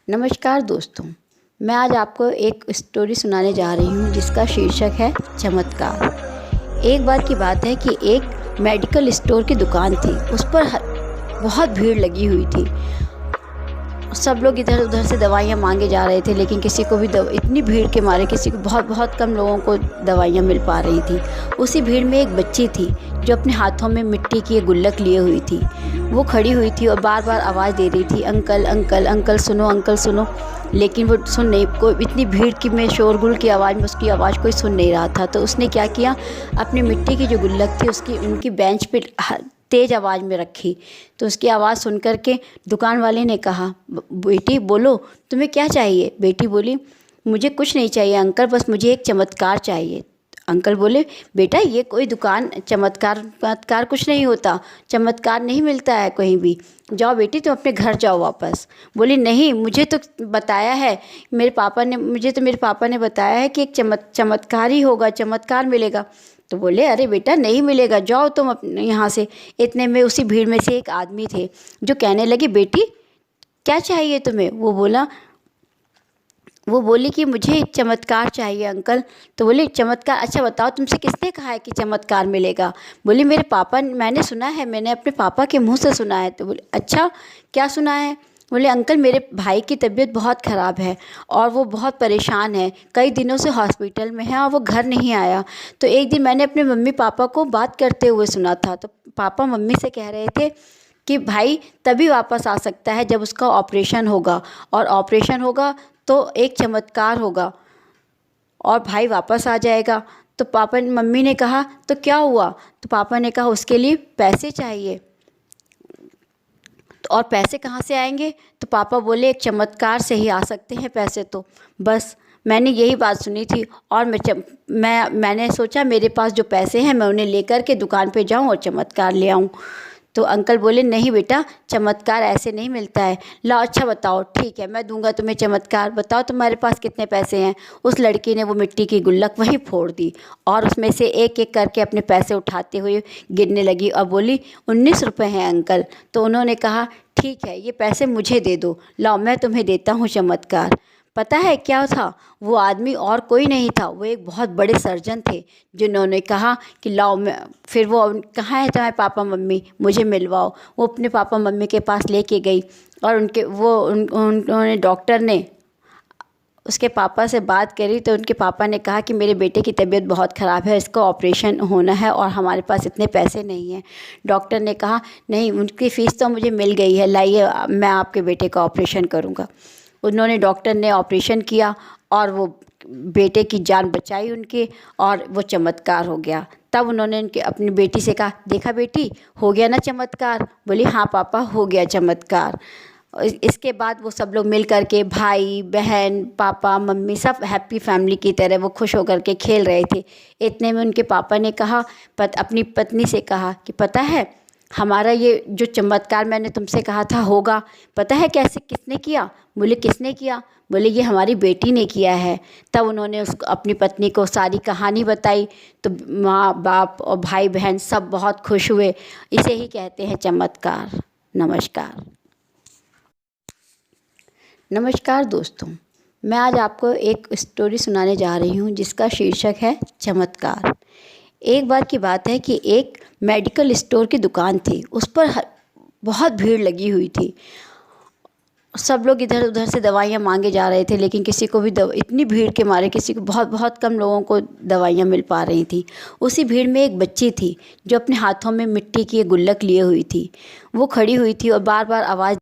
नमस्कार दोस्तों, मैं आज आपको एक स्टोरी सुनाने जा रही हूँ जिसका शीर्षक है चमत्कार। एक बार की बात है कि एक मेडिकल स्टोर की दुकान थी। उस पर बहुत भीड़ लगी हुई थी। सब लोग इधर उधर से दवाइयाँ मांगे जा रहे थे, लेकिन किसी को भी इतनी भीड़ के मारे किसी को बहुत कम लोगों को दवाइयाँ मिल पा रही थी। उसी भीड़ में एक बच्ची थी जो अपने हाथों में मिट्टी की एक गुल्लक लिए हुई थी। वो खड़ी हुई थी और बार बार आवाज़ दे रही थी, अंकल अंकल अंकल सुनो, अंकल सुनो। लेकिन वो सुन नहीं, कोई इतनी भीड़ की में शोरगुल की आवाज़ में उसकी आवाज़ कोई सुन नहीं रहा था। तो उसने क्या किया, अपनी मिट्टी की जो गुल्लक थी उसकी उनकी बेंच पे तेज़ आवाज़ में रखी। तो उसकी आवाज़ सुन कर के दुकान वाले ने कहा, बेटी बोलो तुम्हें क्या चाहिए। बेटी बोली, मुझे कुछ नहीं चाहिए अंकल, बस मुझे एक चमत्कार चाहिए। अंकल बोले, बेटा ये कोई दुकान चमत्कार कुछ नहीं होता, चमत्कार नहीं मिलता है कहीं भी। जाओ बेटी तुम अपने घर जाओ वापस। बोली, नहीं मुझे तो बताया है मेरे पापा ने बताया है कि एक चमत्कार ही होगा, चमत्कार मिलेगा। तो बोले, अरे बेटा नहीं मिलेगा, जाओ तुम अपने यहाँ से। इतने में उसी भीड़ में से एक आदमी थे जो कहने लगे, बेटी क्या चाहिए तुम्हें। वो बोली कि मुझे चमत्कार चाहिए अंकल। तो बोली, चमत्कार, अच्छा बताओ तुमसे किसने कहा है कि चमत्कार मिलेगा। बोली, मेरे पापा, मैंने सुना है, मैंने अपने पापा के मुंह से सुना है। तो बोले, अच्छा क्या सुना है। बोले, अंकल मेरे भाई की तबीयत बहुत ख़राब है और वो बहुत परेशान है, कई दिनों से हॉस्पिटल में है और वो घर नहीं आया। तो एक दिन मैंने अपने मम्मी पापा को बात करते हुए सुना था। तो पापा मम्मी से कह रहे थे कि भाई तभी वापस आ सकता है जब उसका ऑपरेशन होगा, और ऑपरेशन होगा तो एक चमत्कार होगा और भाई वापस आ जाएगा। तो मम्मी ने कहा, तो क्या हुआ। तो पापा ने कहा, उसके लिए पैसे चाहिए। तो और पैसे कहाँ से आएंगे। तो पापा बोले, एक चमत्कार से ही आ सकते हैं पैसे। तो बस मैंने यही बात सुनी थी और मैंने सोचा मेरे पास जो पैसे हैं मैं उन्हें लेकर के दुकान पे जाऊं और चमत्कार ले आऊं। तो अंकल बोले, नहीं बेटा चमत्कार ऐसे नहीं मिलता है। लो अच्छा बताओ, ठीक है मैं दूंगा तुम्हें चमत्कार, बताओ तुम्हारे पास कितने पैसे हैं। उस लड़की ने वो मिट्टी की गुल्लक वहीं फोड़ दी और उसमें से एक एक करके अपने पैसे उठाते हुए गिनने लगी और बोली, 19 रुपये हैं अंकल। तो उन्होंने कहा, ठीक है ये पैसे मुझे दे दो, लाओ मैं तुम्हें देता हूँ चमत्कार। पता है क्या था, वो आदमी और कोई नहीं था, वो एक बहुत बड़े सर्जन थे जिन्होंने कहा कि लाओ मैं, फिर वो, कहाँ है तुम्हारे पापा मम्मी, मुझे मिलवाओ। वो अपने पापा मम्मी के पास लेके गई और उन्होंने डॉक्टर ने उसके पापा से बात करी। तो उनके पापा ने कहा कि मेरे बेटे की तबीयत बहुत ख़राब है, इसको ऑपरेशन होना है और हमारे पास इतने पैसे नहीं हैं। डॉक्टर ने कहा, नहीं उनकी फ़ीस तो मुझे मिल गई है, लाइए मैं आपके बेटे का ऑपरेशन करूँगा। डॉक्टर ने ऑपरेशन किया और वो बेटे की जान बचाई उनके, और वो चमत्कार हो गया। तब उन्होंने अपनी बेटी से कहा, देखा बेटी हो गया ना चमत्कार। बोली, हाँ पापा हो गया चमत्कार। इसके बाद वो सब लोग मिल कर के, भाई बहन पापा मम्मी सब हैप्पी फैमिली की तरह वो खुश होकर के खेल रहे थे। इतने में उनके पापा ने कहा, अपनी पत्नी से कहा कि पता है हमारा ये जो चमत्कार मैंने तुमसे कहा था होगा, पता है कैसे, किसने किया। बोले, किसने किया। बोले, ये हमारी बेटी ने किया है। तब उन्होंने उसको, अपनी पत्नी को सारी कहानी बताई। तो माँ बाप और भाई बहन सब बहुत खुश हुए। इसे ही कहते हैं चमत्कार। नमस्कार। नमस्कार दोस्तों, मैं आज आपको एक स्टोरी सुनाने जा रही हूँ जिसका शीर्षक है चमत्कार। एक बार की बात है कि एक मेडिकल स्टोर की दुकान थी। उस पर बहुत भीड़ लगी हुई थी। सब लोग इधर उधर से दवाइयाँ मांगे जा रहे थे, लेकिन किसी को भी इतनी भीड़ के मारे किसी को बहुत कम लोगों को दवाइयाँ मिल पा रही थी। उसी भीड़ में एक बच्ची थी जो अपने हाथों में मिट्टी की एक गुल्लक लिए हुई थी। वो खड़ी हुई थी और बार बार आवाज़